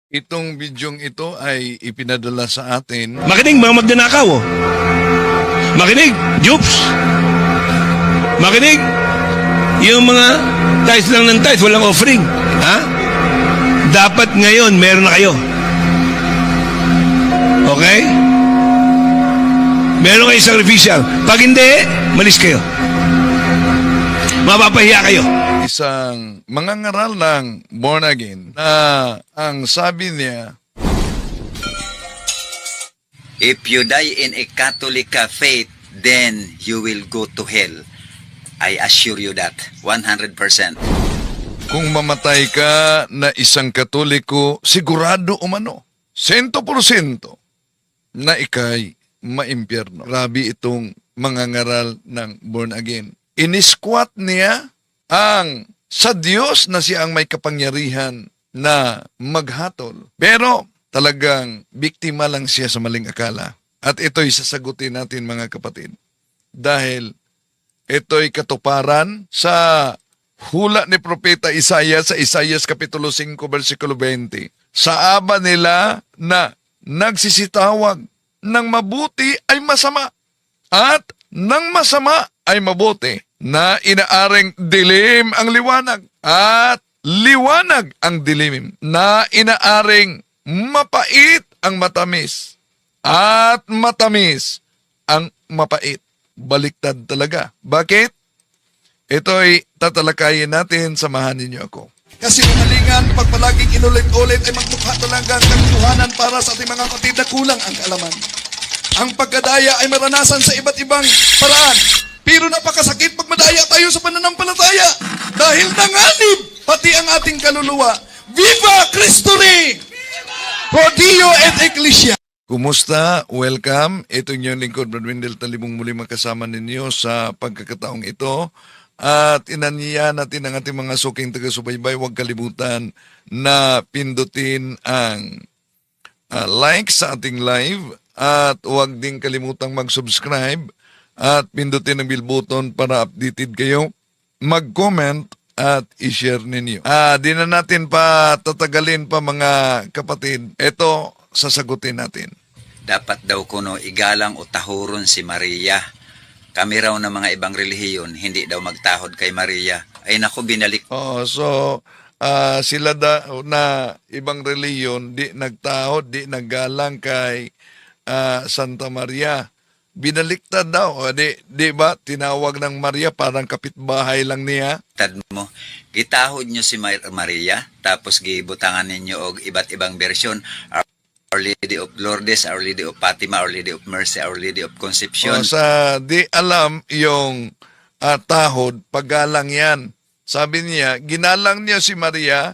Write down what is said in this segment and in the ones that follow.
Itong bidyong ito ay ipinadala sa atin. Makinig mga magnanakaw. Oh. Makinig, dupes. Makinig, yung mga tithes lang ng tithes, walang offering. Ha? Dapat ngayon, meron na kayo. Okay? Meron kayong sacrificial. Pag hindi, malis kayo. Mapapahiya kayo. Isang mangangaral ng born again na ang sabi niya, If you die in a Catholic faith, then you will go to hell. I assure you that, 100%. kung mamatay ka na isang Katoliko, sigurado umano, 100% na ikay maimpyerno. Grabe itong mangangaral ng born again. Inisquat niya ang sa Diyos na siya ang may kapangyarihan na maghatol. Pero talagang biktima lang siya sa maling akala. At ito'y sasagutin natin mga kapatid. Dahil ito'y katuparan sa hula ni Propeta Isaiah sa Isaiah Kapitulo 5, versikulo 20. Sa aba nila na nagsisitawag ng mabuti ay masama at ng masama ay mabuti, na inaaring dilim ang liwanag at liwanag ang dilim, na inaaring mapait ang matamis at matamis ang mapait. Baliktad talaga. Bakit? Ito'y tatalakayin natin, samahan ninyo ako. Kasi kamalingan, pag palaging inulit-ulit ay magmukha talaga ang kaguluhanan para sa ating mga kapatid na kulang ang kaalaman. Ang pagkadaya ay maranasan sa iba't ibang paraan. Pero napakasakit pag madaya tayo sa pananampalataya. Dahil nanganib pati ang ating kaluluwa. Viva Cristo Rey! Pro Dio et Ecclesia! Kumusta? Welcome. Ito yung lingkod, Brad Wendell Talibong, muli makasama ninyo sa pagkakataong ito. At inaniya natin ang ating mga suking taga-subaybay. Huwag kalimutan na pindutin ang like sa ating live. At huwag din kalimutang mag-subscribe. At pindutin ang bell button para updated kayo. Mag-comment at i-share ninyo. Di na natin pa tatagalin pa mga kapatid. Ito, sasagutin natin. Dapat daw kuno igalang o tahuron si Maria. Kami raw ng mga ibang relihiyon, hindi daw magtahod kay Maria. Ay naku, binalik. Sila daw na ibang reliyon, di nagtahod, di naggalang kay Santa Maria. Binaliktad daw. Di ba? Tinawag ng Maria, parang kapitbahay lang niya. Tad mo, gitahod nyo si Maria, tapos gibutangan ninyo og iba't ibang bersyon. Our Lady of Lourdes, Our Lady of Fatima, Our Lady of Mercy, Our Lady of Conception. Sa di alam yung tahod, paggalang yan. Sabi niya, ginalang niya si Maria,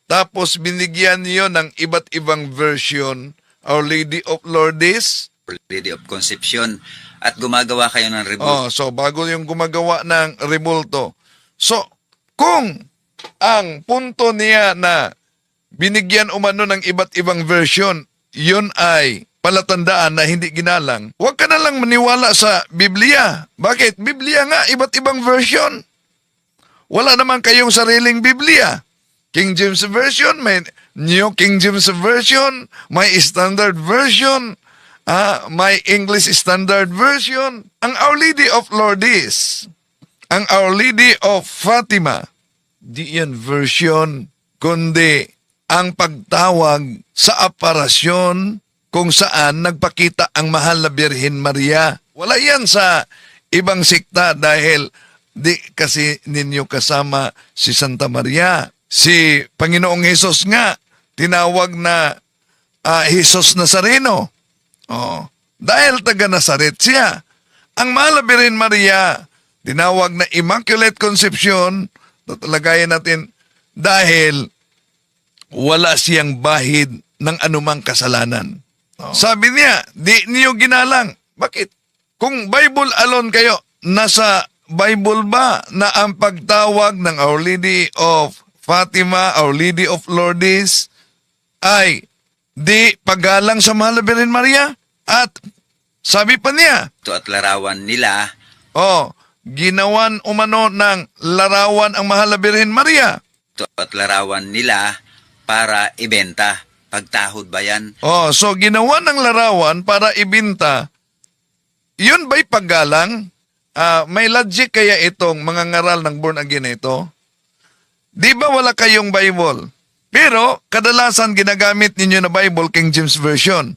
tapos binigyan niyo ng iba't ibang version, Our Lady of Lourdes, Our Lady of Conception. At gumagawa kayo ng rebulto. so bago yung gumagawa ng rebulto. So, kung ang punto niya na binigyan umano ng iba't ibang version, yun ay palatandaan na hindi ginalang, huwag ka na lang maniwala sa Biblia. Bakit? Biblia nga, iba't ibang version. Wala naman kayong sariling Biblia. King James Version, may New King James Version, may Standard Version, may English Standard Version. Ang Our Lady of Lourdes, ang Our Lady of Fatima, di yan version, kundi ang pagtawag sa aparasyon kung saan nagpakita ang mahal na Birhen Maria. Wala yan sa ibang sikta dahil di kasi ninyo kasama si Santa Maria. Si Panginoong Hesus nga, tinawag na Jesus Nazareno. Dahil taga Nazaret siya. Ang mahal na Birhen Maria, tinawag na Immaculate Conception, tatalagayan natin, dahil wala siyang bahid ng anumang kasalanan. Sabi niya, di niyo ginalang. Bakit? Kung Bible alone kayo, nasa Bible ba na ang pagtawag ng Our Lady of Fatima, Our Lady of Lourdes, ay di paggalang sa mahal na Birhen Maria? At sabi pa niya, Ito at larawan nila. ginawan umano ng larawan ang mahal na Birhen Maria. Ito at larawan nila para ibenta. Pagtahod ba yan? Oh, so ginawa ng larawan para ibinta. Yun ba'y paggalang? May logic kaya itong mga ngaral ng born again na ito? Di ba wala kayong Bible? Pero kadalasan ginagamit ninyo na Bible, King James Version.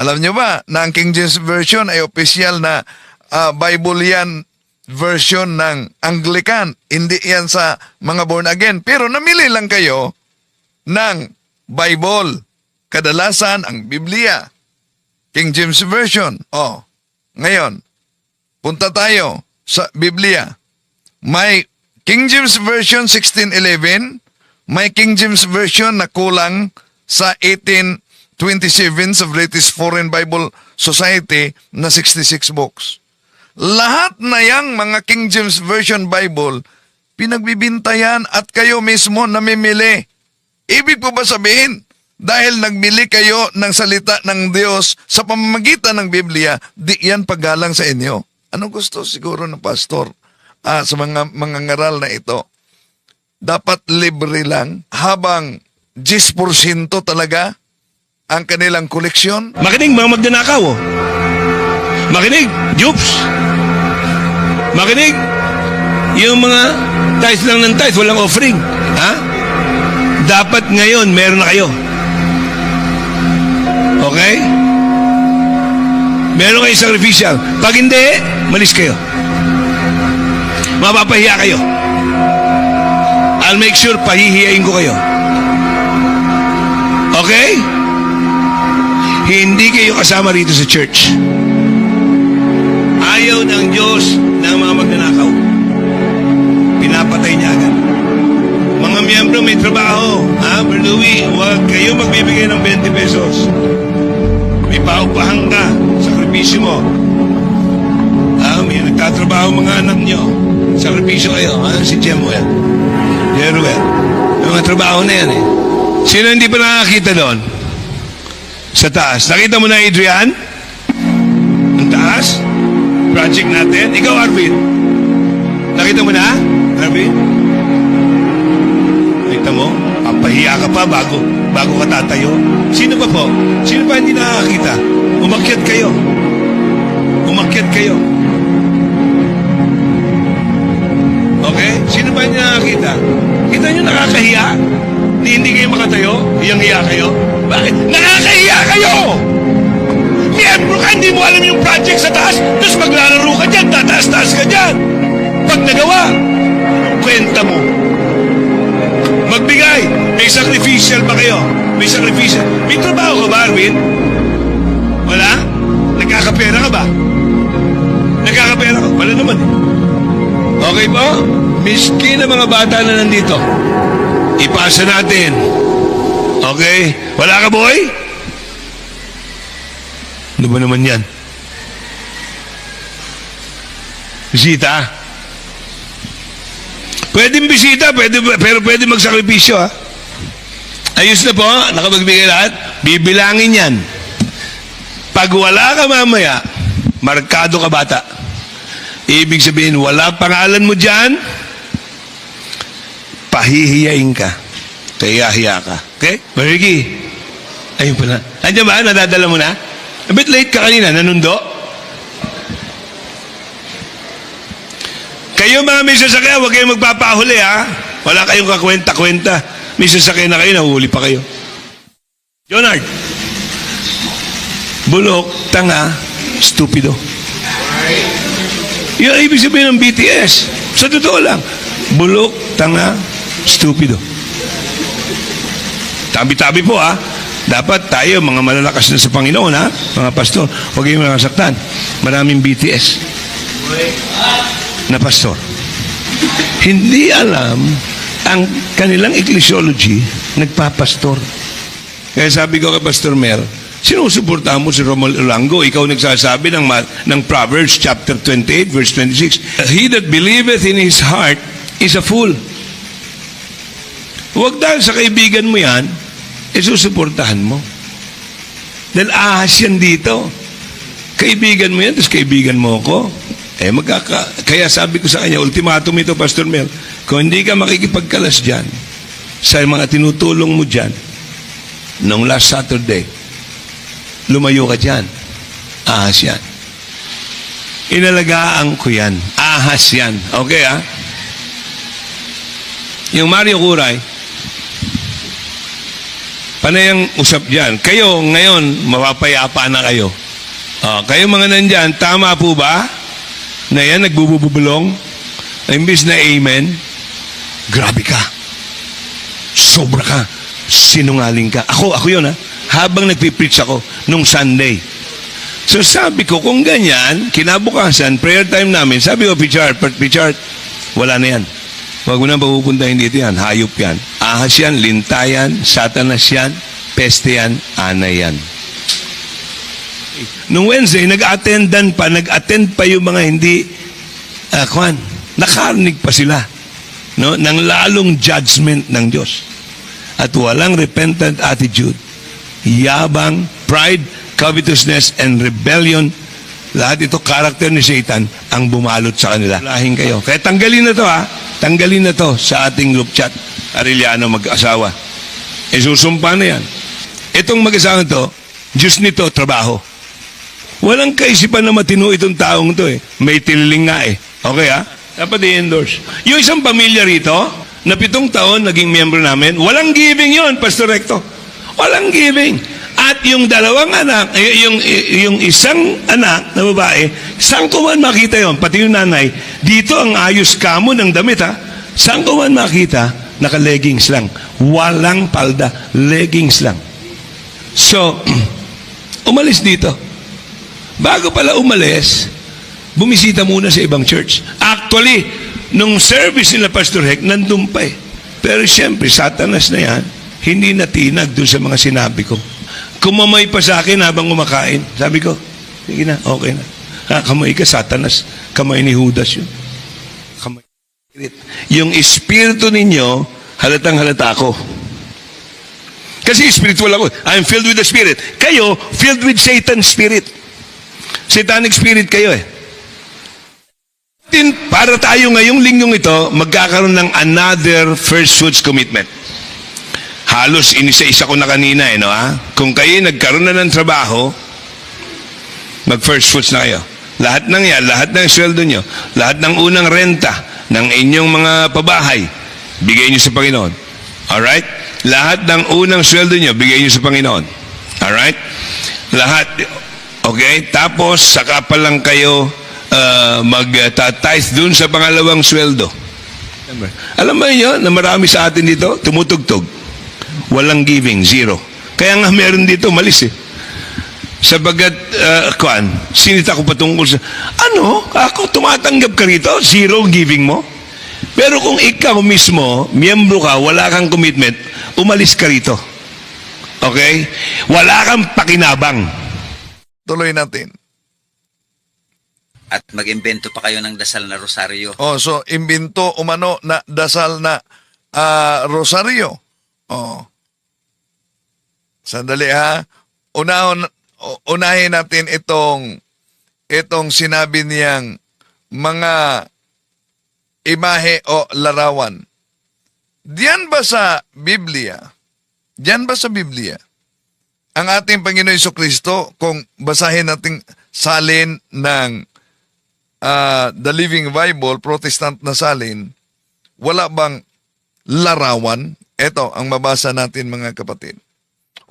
Alam nyo ba na ang King James Version ay opisyal na Bible yan, version ng Anglican. Hindi yan sa mga born again. Pero namili lang kayo ng Bible. Kadalasan ang Biblia. King James Version. Oh, ngayon, punta tayo sa Biblia. May King James Version 1611, may King James Version na kulang sa 1827 sa British Foreign Bible Society na 66 books. Lahat na yang mga King James Version Bible, pinagbibintayan at kayo mismo namimili. Ibig po ba sabihin, dahil nagmili kayo ng salita ng Diyos sa pamamagitan ng Biblia, di yan paggalang sa inyo? Ano gusto siguro ng pastor sa mga ngaral na ito? Dapat libre lang habang 10% talaga ang kanilang koleksyon. Makinig mga magnanakaw. Oh. Makinig, dupes. Makinig, yung mga tithes lang ng tithes, walang offering. Ha? Dapat ngayon, meron na kayo. Okay? Meron kayo sacrificial. Pag hindi, malis kayo. Mapapahiya kayo. I'll make sure pahihiyain ko kayo. Okay? Hindi kayo kasama rito sa church. Ayaw ng Diyos ng mga magnanakaw. Pinapatay niya agad. Mga miyembro may trabaho. Brother Louie, huwag kayo magbibigay ng 20 pesos. May paupahan ka. Sakripisyo mo. May nagtatrabaho mga anak nyo. Sakripisyo kayo. Si Jemuel. Jeruel. May mga trabaho na yan eh. Sino hindi pa nakakita doon? Sa taas. Nakita mo na, Adrian? Ang taas? Project natin. Ikaw, Arvin. Nakita mo na, Arvin? Nakita mo? Papahiya ka pa bago ka tatayo. Sino pa po? Sino pa hindi nakakita? Umakyat kayo. Umakyat kayo. Okay? Sino pa hindi nakakita? Kita nyo nakakahiya? Hindi kayo makatayo? Hiyang-hiya kayo? Bakit? Nakakahiya kayo! Miyembro ka, hindi mo alam yung project sa taas, tapos maglalaro ka dyan, tataas-taas ka dyan. Pag nagawa, anong kwenta mo? Magbigay. May sacrificial ba kayo? May sacrificial. May trabaho ka ba, Arvin? Wala? Nagkakapera ka ba? Nagkakapera ka? Wala naman eh. Okay po? Miskin na mga bata na nandito. Ipasa natin. Okay? Wala ka, boy? Ano ba naman yan? Bisita? Pwedeng bisita, pero pwede magsakripisyo, ha? Ayos na po, nakapagbigay lahat. Bibilangin yan. Pag wala ka mamaya, markado ka bata. Ibig sabihin, wala pangalan mo dyan, pahihiyain ka. Kaya-hiya ka. Okay? Mariki. Ayun pala. Andiyan ba? Nadadala mo na? A bit late ka kanina. Nanundo? Kayo mga may sasakyan, huwag kayong magpapahuli, ha? Wala kayong kakwenta-kwenta. May sasakyan na kayo, nahuhuli pa kayo. Jonard. Bulok, tanga, stupido. Yung ibig sabihin ng BTS. Sa totoo lang. Bulok, tanga, stupido. Tabi-tabi po, ha? Dapat tayo, mga malalakas na sa Panginoon, ha? Mga pastor, huwag kayong nakasaktan. Maraming BTS na pastor. Hindi alam ang kanilang ecclesiology, nagpapastor. Kaya sabi ko kay Pastor Mer, sinusuportahan mo si Romuald Olango. Ikaw nagsasabi ng Proverbs chapter 28, verse 26. He that believeth in his heart is a fool. Huwag dahil sa kaibigan mo yan, susuportahan mo. Dahil ahas yan dito. Kaibigan mo yan, tapos kaibigan mo ako. Kaya sabi ko sa kanya, ultimatum ito, Pastor Mel, kung hindi ka makikipagkalas dyan, sa mga tinutulong mo dyan, nung last Saturday, lumayo ka dyan. Ahas yan. Inalagaan ko yan. Ahas yan. Okay, ha? Yung Mario Curay, panayang usap dyan. Kayo, ngayon, mapapayapa na kayo. Kayo mga nandyan, tama po ba? Na yan, nagbububulong? Imbis na amen? Grabe ka. Sobra ka. Sinungaling ka. Ako yun, ha? Habang nagpipreach ako, nung Sunday. So sabi ko, kung ganyan, kinabukasan, prayer time namin, sabi ko, Pichard, wala na yan. Huwag mo nang papupuntahin dito yan. Hayop yan. Ahas yan, lintayan, satanas yan, peste yan, anay yan. Nung Wednesday, nag-attend pa yung mga hindi, nakarinig pa sila, no, ng lalong judgment ng Diyos. At walang repentant attitude, yabang, pride, covetousness, and rebellion. Lahat ito, karakter ni Satan ang bumalot sa kanila. Lahin kayo. Kaya tanggalin na to, ha? Tanggalin na to sa ating group chat. Arellano mag-asawa. Susumpa na yan. Itong mag-asawa to, Diyos nito, trabaho. Walang kaisipan na matino itong taong to, eh. May tililing nga, eh. Okay, ha? Dapat i-endorse. Yung isang pamilya rito, na 7 taon naging miyembro namin, walang giving yon, Pastor Recto. Walang giving. At yung dalawang anak, yung isang anak na babae, saan ko man makita yon, pati yung nanay, dito ang ayos kamo ng damit, ha? Saan ko man makita, naka-leggings lang. Walang palda, leggings lang. So, umalis dito. Bago pala umalis, bumisita muna sa ibang church. Actually, nung service nila Pastor Hek, nandun pa eh. Pero siyempre, satanas na yan, hindi natinag doon sa mga sinabi ko. Kumamay pa sa akin habang kumakain. Sabi ko, sige na, okay na. Kamay ka, satanas. Kamay ni Judas yun. Kamay. Yung espiritu ninyo, halatang halata ako. Kasi spiritual ako. I'm filled with the Spirit. Kayo, filled with Satan's Spirit. Satanic Spirit kayo eh. Para tayo ngayong linggong ito, magkakaroon ng another first fruits commitment. Halos inisa-isa ko na kanina, no, ha? Kung kayo nagkaroon na ng trabaho, mag-first fruits na kayo. Lahat ng yan, lahat ng sweldo nyo, lahat ng unang renta ng inyong mga pabahay, bigay nyo sa Panginoon. Alright? Lahat ng unang sweldo nyo, bigay nyo sa Panginoon. Alright? Lahat. Okay? Tapos, saka pa lang kayo mag-tithe dun sa pangalawang sweldo. Alam mo yun, na marami sa atin dito, tumutugtog. Walang giving, zero. Kaya nga meron dito, malis eh. Sabagat, sinita ko patungkol sa, ako tumatanggap ka rito, zero giving mo. Pero kung ikaw mismo, miyembro ka, wala kang commitment, umalis ka rito. Okay? Wala kang pakinabang. Tuloy natin. At mag-imbento pa kayo ng dasal na rosaryo. So, imbento umano na dasal na rosaryo. Sandali, ha. Unahin natin itong sinabi niyang mga imahe o larawan. Diyan ba sa Biblia? Ang ating Panginoon Jesucristo, kung basahin natin salin ng The Living Bible, Protestant na salin, wala bang larawan? Ito ang mabasa natin, mga kapatid.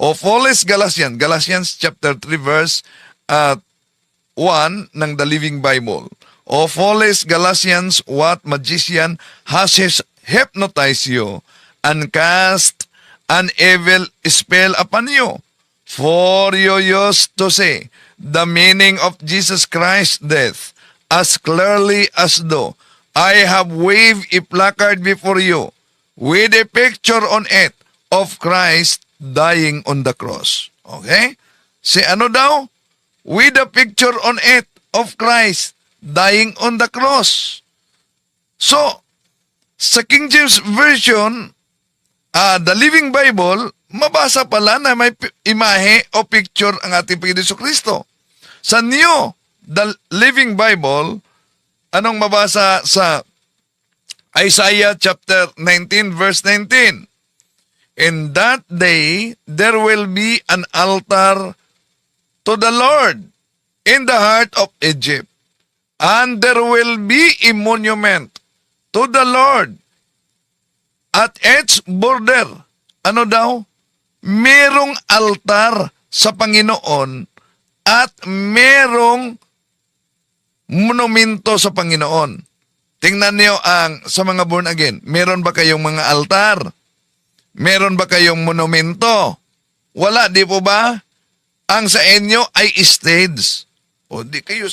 O Foles Galatians chapter 3 verse 1 ng The Living Bible. O Foles Galatians, what magician has hypnotized you and cast an evil spell upon you? For you used to say the meaning of Jesus Christ's death as clearly as though I have waved a placard before you with a picture on it of Christ dying on the cross. Okay? Si ano daw? With a picture on it of Christ dying on the cross. So, sa King James Version, the Living Bible, mabasa pala na may imahe o picture ang ating Panginoon Jesucristo. Sa New, the Living Bible, anong mabasa sa Isaiah chapter 19 verse 19? In that day, there will be an altar to the Lord in the heart of Egypt. And there will be a monument to the Lord at its border. Ano daw? Merong altar sa Panginoon at merong monumento sa Panginoon. Tingnan niyo ang sa mga born again. Meron ba kayong mga altar? Meron ba kayong monumento? Wala, di po ba? Ang sa inyo ay stage. O di kayo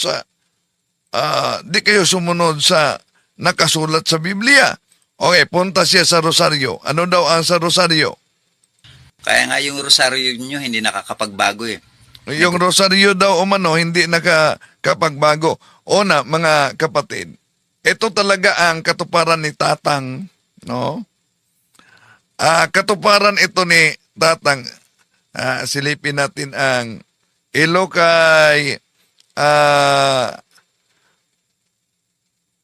sumunod sa nakasulat sa Biblia. Okay, punta siya sa rosaryo. Ano daw ang sa rosaryo? Kaya nga yung rosaryo nyo hindi nakakapagbago eh. Yung rosaryo daw umano hindi nakakapagbago. Una, mga kapatid, ito talaga ang katuparan ni Tatang, no? Katuparan ito ni Tatang. Silipin natin ang ilo kay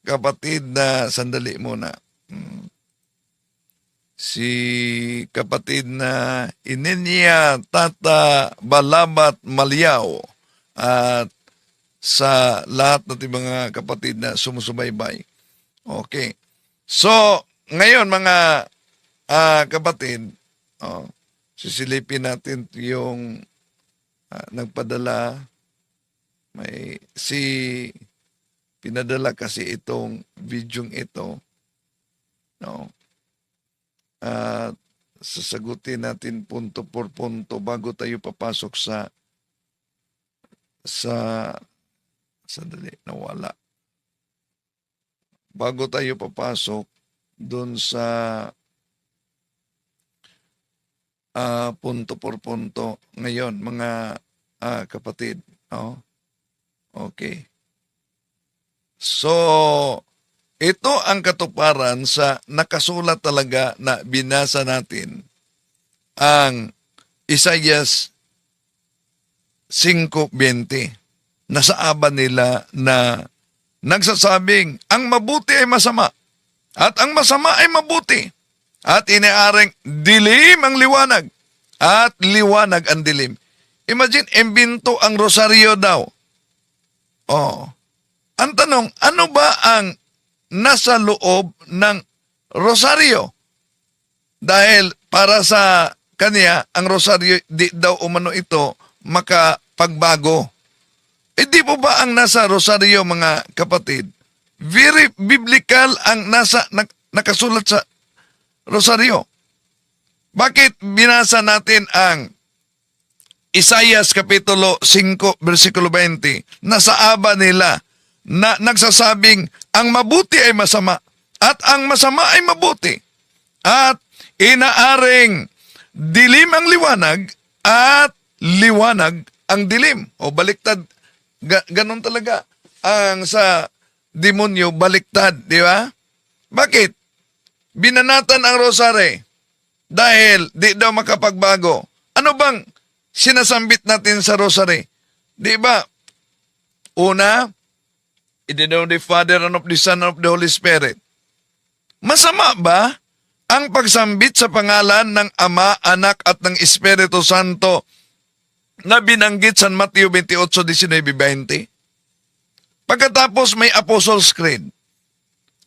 kapatid na sandali muna. Si kapatid na Ininya Tata Balabat Malyaw at sa lahat ng mga kapatid na sumusubaybay. Okay. So, ngayon mga kapatid, sisilipin natin yung nagpadala. May pinadala kasi itong videong ito. No? At sasagutin natin punto por punto bago tayo papasok sa sandali, nawala. Bago tayo papasok doon sa punto por punto ngayon, mga kapatid. Oh. Okay. So, ito ang katuparan sa nakasulat talaga na binasa natin ang Isaias 5:20. Nasa aba nila na nagsasabing ang mabuti ay masama at ang masama ay mabuti at iniaring dilim ang liwanag at liwanag ang dilim. Imagine, imbento ang rosaryo daw. Oh. Ang tanong, ano ba ang nasa loob ng rosaryo? Dahil para sa kanya, ang rosaryo di daw umano ito makapagbago. Di po ba ang nasa rosaryo, mga kapatid? Very biblical ang nakasulat sa rosaryo. Bakit binasa natin ang Isaias Kapitulo 5, versikulo 20? Nasa aba nila na nagsasabing ang mabuti ay masama at ang masama ay mabuti. At inaaring dilim ang liwanag at liwanag ang dilim. O baliktad, ganon talaga ang sa demonyo, baliktad, di ba? Bakit? Binanatan ang rosary dahil di daw makapagbago. Ano bang sinasambit natin sa rosary? Di ba? Una, in the name of the Father and of the Son and of the Holy Spirit. Masama ba ang pagsambit sa pangalan ng Ama, Anak at ng Espiritu Santo na binanggit sa Mateo 28:19-20? Pagkatapos may Apostles' Creed.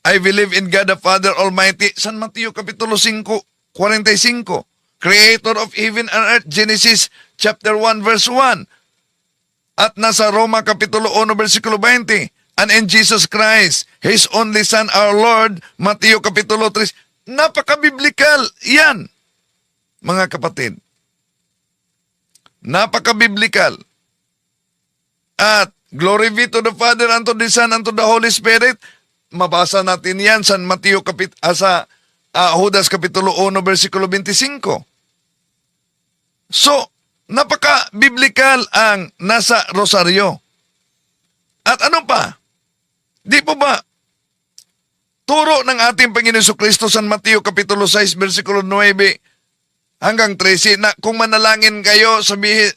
I believe in God the Father Almighty, San Mateo Kapitulo 5:45. Creator of heaven and earth, Genesis chapter 1 verse 1. At nasa Roma Kapitulo 1 versikulo 20. And in Jesus Christ, His only Son, our Lord, Mateo Kapitulo 3. Napaka-biblikal yan, mga kapatid. Napaka-biblikal. At glory be to the Father, and to the Son, and to the Holy Spirit. Mabasa natin yan sa Mateo sa Judas Kapitulo 1, versikulo 25. So, napaka-biblikal ang nasa rosaryo. At ano pa? Di po ba turo ng ating Panginoon Jesucristo sa Mateo Kapitulo 6, versikulo 9 hanggang 13 na kung manalangin kayo, sabihin,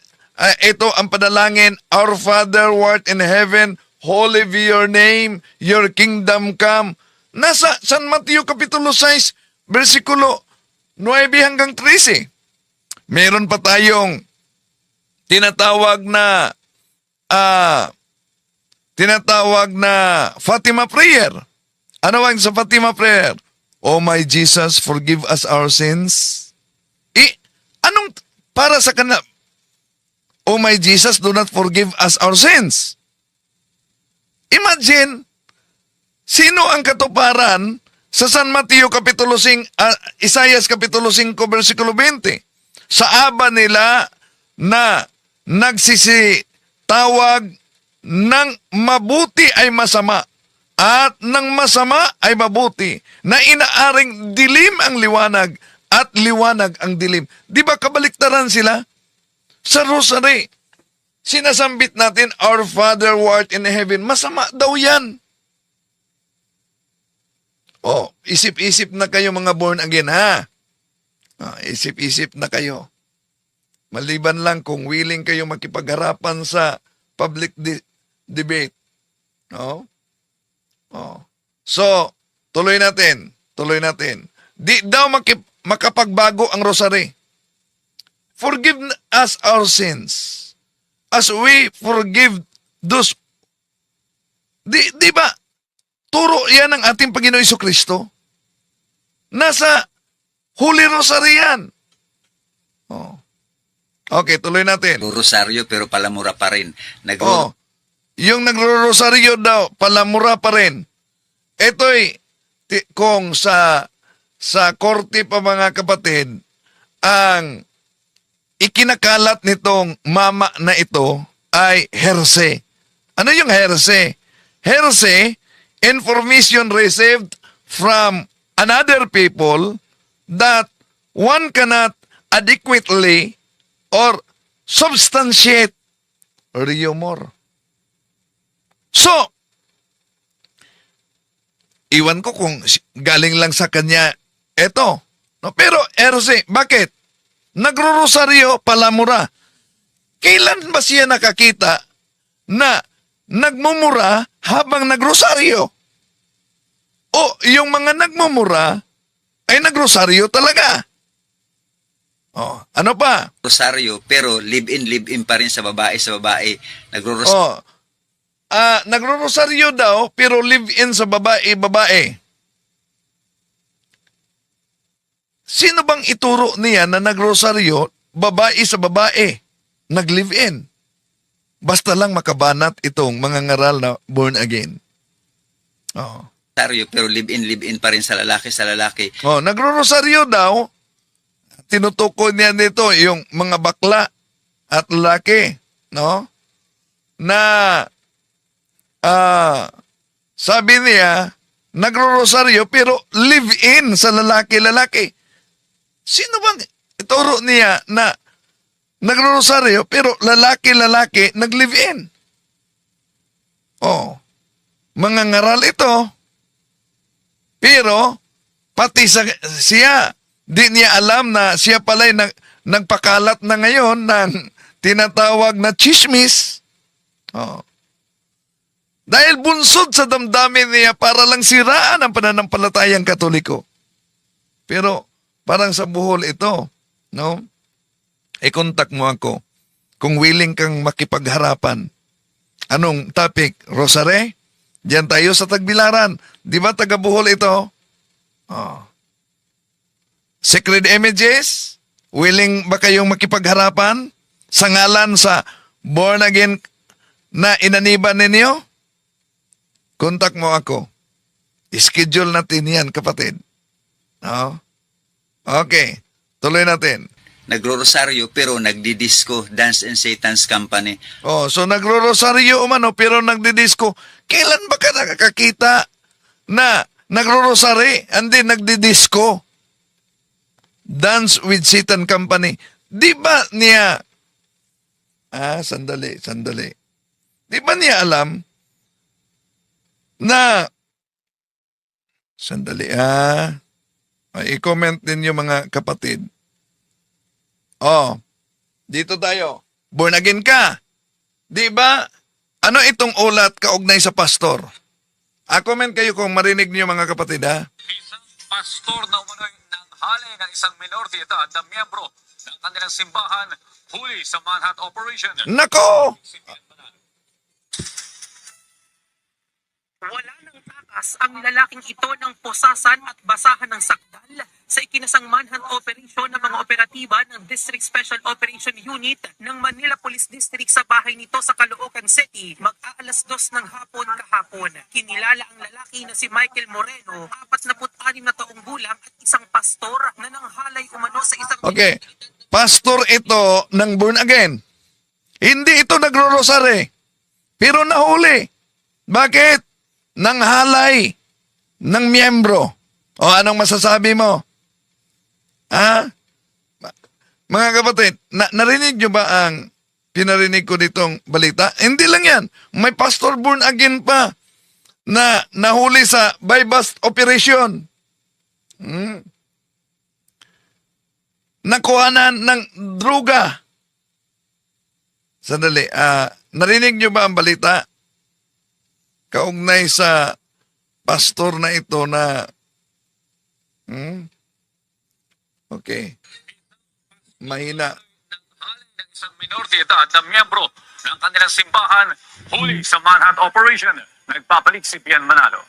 ito ang panalangin, Our Father who art in heaven, holy be your name, your kingdom come. Nasa San Mateo Kapitulo 6, versikulo 9 hanggang 13. Meron pa tayong tinatawag na Fatima prayer. Ano ang sa Fatima prayer? Oh my Jesus, forgive us our sins. Anong para sa kanila? Oh my Jesus, do not forgive us our sins. Imagine, sino ang katuparan sa San Mateo Kapitulo 5, Isaias Kapitulo 5, versikulo 20? Sa aba nila na nagsisitawag ng mabuti ay masama at ng masama ay mabuti, na inaaring dilim ang liwanag at liwanag ang dilim. Di ba kabaliktaran sila? Sa rosary, sinasambit natin, Our Father who art in heaven. Masama daw yan. Oh, isip-isip na kayo mga born again, ha? Isip-isip na kayo. Maliban lang kung willing kayo makipagharapan sa public debate. No? Oh. So, tuloy natin. Di daw makapagbago ang rosary. Forgive us our sins as we forgive those. Di ba? Turo yan ng ating Panginoon Jesucristo. Nasa Holy Rosary yan. Oh. Okay, tuloy natin. Rosaryo pero palamura pa rin. Oh, yung nagro-rosaryo daw, palamura pa rin. Ito'y, kung sa korte pa mga kapatid, ang ikinakalat nitong mama na ito ay heresy. Ano yung heresy? Heresy, information received from another people that one cannot adequately or substantiate rumor. So, iwan ko kung galing lang sa kanya eto. No? Pero, heresy, bakit? Nagro-rosaryo, palamura. Kailan ba siya nakakita na nagmumura habang nagrosaryo? O yung mga nagmumura ay nagrosaryo talaga. Oh, ano pa? Rosaryo pero live-in pa rin sa babae. Oh, nagro-rosaryo daw pero live-in sa babae. Sino bang ituro niya na nagrosaryo, babae sa babae, nag-live-in? Basta lang makabanat itong mga ngaral na born again. Oh. Rosaryo pero live-in pa rin sa lalaki. Oh, nagro-rosaryo daw, tinutukoy niya dito yung mga bakla at lalaki, no? Na sabi niya, nagro-rosaryo pero live-in sa lalaki. Sino bang ituro niya na nagro-rosaryo pero lalaki nag-live-in? Oh, mga ngaral ito. Pero pati siya, di niya alam na siya pala'y nagpakalat na ngayon ng tinatawag na chismis. Oh. Dahil bunsod sa damdamin niya para lang siraan ang pananampalatayang Katoliko. Pero parang sa buhol ito, no? I-contact mo ako kung willing kang makipagharapan. Anong topic? Rosary? Diyan tayo sa Tagbilaran. Di ba taga Buhol ito? Oh. Sacred images? Willing ba kayong makipagharapan sa ngalan sa born again na inaniban ninyo? Contact mo ako. Schedule natin yan, kapatid. Oh. Okay. Tuloy natin. Nagro-rosaryo pero nagdidisco, Dance and Satan's Company. Oh, so nagro-rosaryo umano pero nagdidisco. Kailan ba ka nakakakita na nagro-rosary and then nagdidisco? Dance with Satan Company. Di ba niya sandali. Di ba niya alam na i-comment ninyo mga kapatid. Oh, dito tayo. Born again ka. Di ba? Ano itong ulat kaugnay sa pastor? Comment kayo kung marinig niyo mga kapatid, ha? Isang pastor na umano'y nang halay ng isang minor de edad na miyembro ng kanilang simbahan huli sa manhunt operation. Nako! Wala nang takas ang lalaking ito ng posasan at basahan ng sakdal sa ikinasang manhunt operation ng mga operatiba ng District Special Operation Unit ng Manila Police District sa bahay nito sa Caloocan City mag-aalas 2 ng hapon kahapon. Kinilala ang lalaki na si Michael Moreno, 46 na taong gulang at isang pastor na nanghalay umano sa isang... Okay. Pastor ito ng born again. Hindi ito nagro-rosary. Pero nahuli. Bakit? Nanghalay ng miyembro. O anong masasabi mo? Mga kapatid, narinig nyo ba ang pinarinig ko ditong balita? Hindi lang yan. May pastor born again pa na nahuli sa buy-bust operation. Nakuhanan ng droga. Sandali, narinig nyo ba ang balita? Kaugnay sa pastor na ito na okay. Mahina. Halay ng isang minor de edad na miyembro ng kanilang simbahan huli sa manhunt operation. Nagpapalit si Pian Manalo.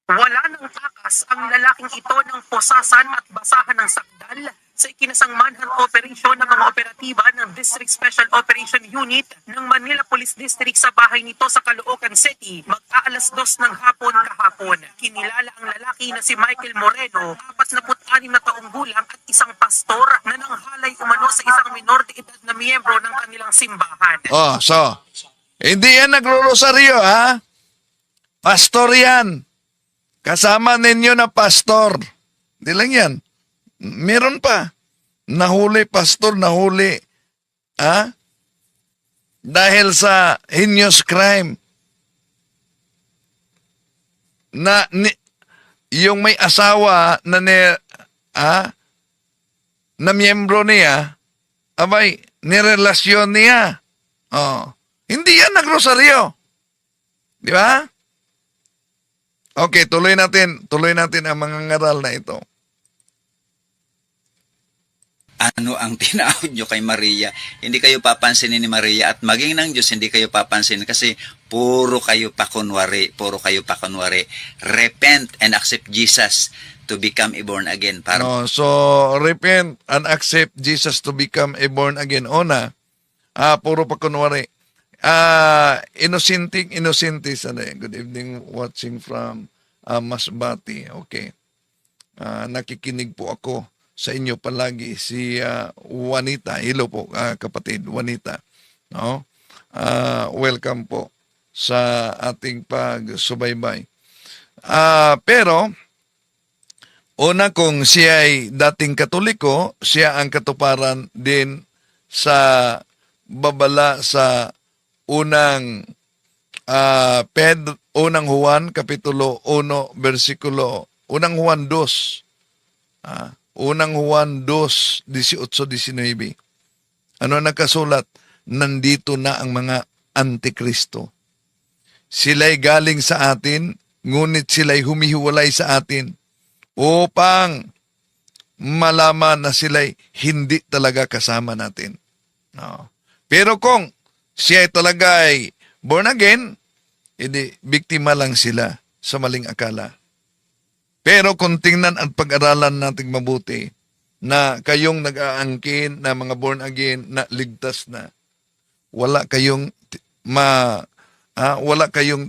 Wala nang takas ang lalaking ito ng posasan at basahan ng sakdal sa ikinasang manhunt operation ng mga operatiba ng District Special Operation Unit ng Manila Police District sa bahay nito sa Caloocan City mag-aalas 2 ng hapon kahapon. Kinilala ang lalaki na si Michael Moreno, 46 na taong gulang at isang pastor na nanghalay umano sa isang minor de edad na miyembro ng kanilang simbahan. Oh, so, hindi yan nagro-rosaryo, ha? Pastor yan. Kasama ninyo na pastor. Hindi lang yan. Meron pa. Nahuli, pastor, nahuli. Dahil sa heinous crime. Yung may asawa na na miyembro niya, abay, nirelasyon niya. Oh. Hindi yan nagrosaryo. Di ba? Okay, tuloy natin ang mga ngaral na ito. Ano ang tinawag nyo kay Maria? Hindi kayo papansinin ni Maria at maging ng Diyos hindi kayo papansinin kasi puro kayo pakunwari. Repent and accept Jesus to become a born again. So, repent and accept Jesus to become a born again. Ona, puro pa kunwari. Innocentis. Good evening, watching from Masbati. Okay. Nakikinig po ako sa inyo palagi si Juanita. Hello po, kapatid Juanita. No? Welcome po sa ating pagsubaybay. Pero, una kung siya ay dating Katoliko, siya ang katuparan din sa babala sa unang Juan kapitulo 1 versikulo unang Juan 2 unang Juan 2:18-19. Ano nakasulat? Nandito na ang mga antikristo. Sila'y galing sa atin, ngunit sila'y humihiwalay sa atin upang malaman na sila'y hindi talaga kasama natin. No. Pero kung siya talaga ay born again, hindi, biktima lang sila sa maling akala. Pero kung tingnan at pag-aralan natin mabuti na kayong nag-aangkin na mga born again na ligtas na, wala kayong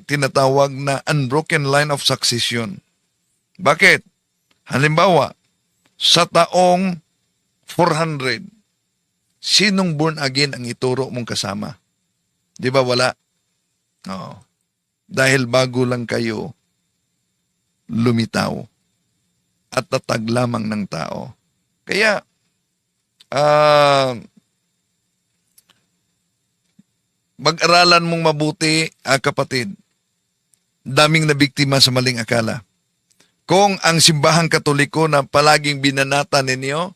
tinatawag na unbroken line of succession. Bakit? Halimbawa, sa taong 400, sinong born again ang ituro mong kasama? Di ba wala? Oo. Dahil bago lang kayo lumitaw at tatag lamang ng tao. Kaya, mag-aralan mong mabuti, kapatid. Daming nabiktima sa maling akala. Kung ang simbahang Katoliko na palaging binanata ninyo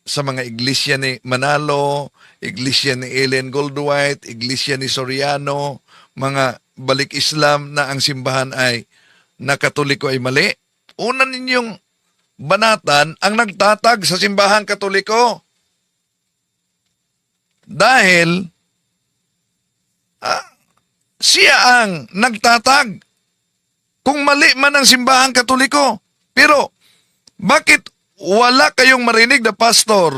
sa mga iglesia ni Manalo, iglesia ni Ellen Goldwhite, iglesia ni Soriano, mga balik Islam na ang simbahan ay na Katoliko ay mali, una ninyong banatan ang nagtatag sa simbahang Katoliko. Dahil siya ang nagtatag. Kung mali man ang simbahang Katoliko. Pero bakit wala kayong marinig na pastor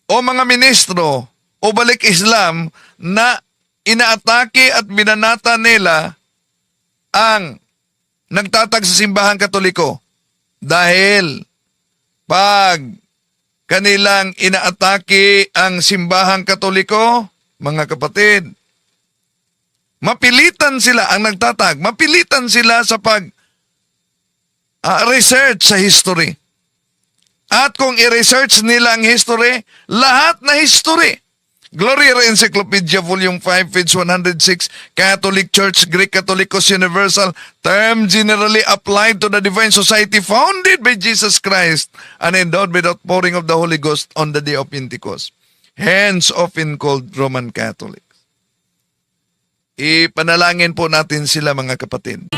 o mga ministro o balik Islam na inaatake at binanata nila ang nagtatag sa simbahang Katoliko? Dahil pag kanilang inaatake ang simbahang Katoliko, mga kapatid, mapilitan sila ang nagtatag, mapilitan sila sa research sa history. At kung i-research nila ang history, lahat na history. Gloria Encyclopedia Volume 5, page 106, Catholic Church, Greek Catholicos Universal, term generally applied to the divine society founded by Jesus Christ and endowed with outpouring of the Holy Ghost on the day of Pentecost. Hence often called Roman Catholics. Ipanalangin po natin sila, mga kapatid.